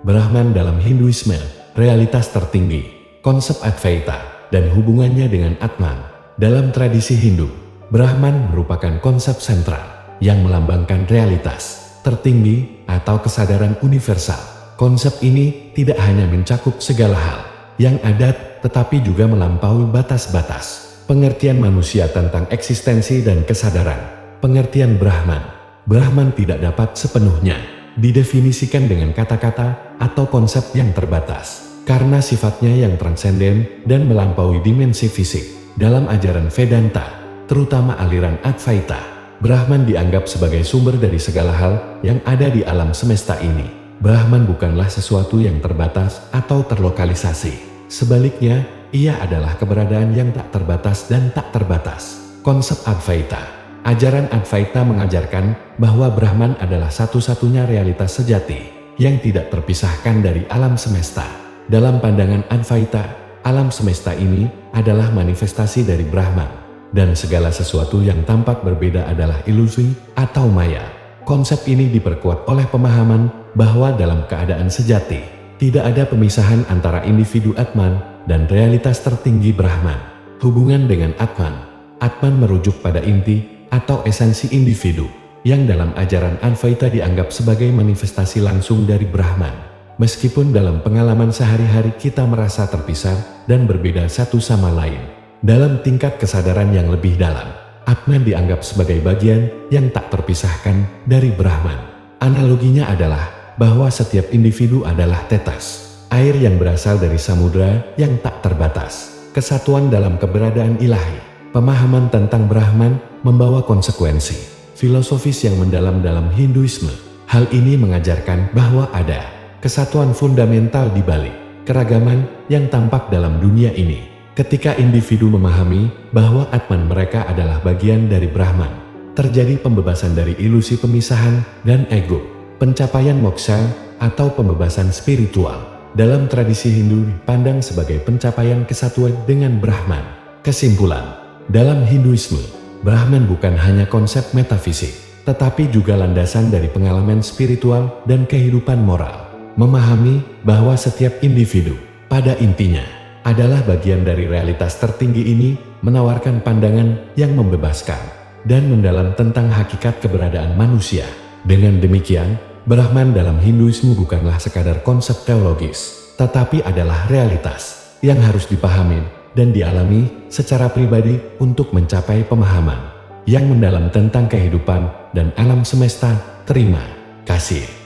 Brahman dalam Hinduisme, realitas tertinggi, konsep Advaita, dan hubungannya dengan Atman. Dalam tradisi Hindu, Brahman merupakan konsep sentral yang melambangkan realitas tertinggi atau kesadaran universal. Konsep ini tidak hanya mencakup segala hal yang adat, tetapi juga melampaui batas-batas pengertian manusia tentang eksistensi dan kesadaran. Pengertian Brahman tidak dapat sepenuhnya didefinisikan dengan kata-kata atau konsep yang terbatas, karena sifatnya yang transenden dan melampaui dimensi fisik. Dalam ajaran Vedanta, terutama aliran Advaita, Brahman dianggap sebagai sumber dari segala hal yang ada di alam semesta ini. Brahman bukanlah sesuatu yang terbatas atau terlokalisasi. Sebaliknya, ia adalah keberadaan yang tak terbatas dan tak terbatas. Konsep Advaita. Ajaran Advaita mengajarkan bahwa Brahman adalah satu-satunya realitas sejati yang tidak terpisahkan dari alam semesta. Dalam pandangan Advaita, alam semesta ini adalah manifestasi dari Brahman, dan segala sesuatu yang tampak berbeda adalah ilusi atau maya. Konsep ini diperkuat oleh pemahaman bahwa dalam keadaan sejati, tidak ada pemisahan antara individu Atman dan realitas tertinggi Brahman. Hubungan dengan Atman merujuk pada inti atau esensi individu, yang dalam ajaran Advaita dianggap sebagai manifestasi langsung dari Brahman. Meskipun dalam pengalaman sehari-hari kita merasa terpisah dan berbeda satu sama lain, dalam tingkat kesadaran yang lebih dalam, Atman dianggap sebagai bagian yang tak terpisahkan dari Brahman. Analoginya adalah bahwa setiap individu adalah tetes air yang berasal dari samudra yang tak terbatas, kesatuan dalam keberadaan ilahi. Pemahaman tentang Brahman membawa konsekuensi filosofis yang mendalam dalam Hinduisme. Hal ini mengajarkan bahwa ada kesatuan fundamental di balik keragaman yang tampak dalam dunia ini. Ketika individu memahami bahwa Atman mereka adalah bagian dari Brahman, terjadi pembebasan dari ilusi pemisahan dan ego. Pencapaian moksha atau pembebasan spiritual dalam tradisi Hindu dipandang sebagai pencapaian kesatuan dengan Brahman. Kesimpulan, dalam Hinduisme, Brahman bukan hanya konsep metafisik, tetapi juga landasan dari pengalaman spiritual dan kehidupan moral. Memahami bahwa setiap individu, pada intinya, adalah bagian dari realitas tertinggi ini, menawarkan pandangan yang membebaskan dan mendalam tentang hakikat keberadaan manusia. Dengan demikian, Brahman dalam Hinduisme bukanlah sekadar konsep teologis, tetapi adalah realitas yang harus dipahami dan dialami secara pribadi untuk mencapai pemahaman yang mendalam tentang kehidupan dan alam semesta. Terima kasih.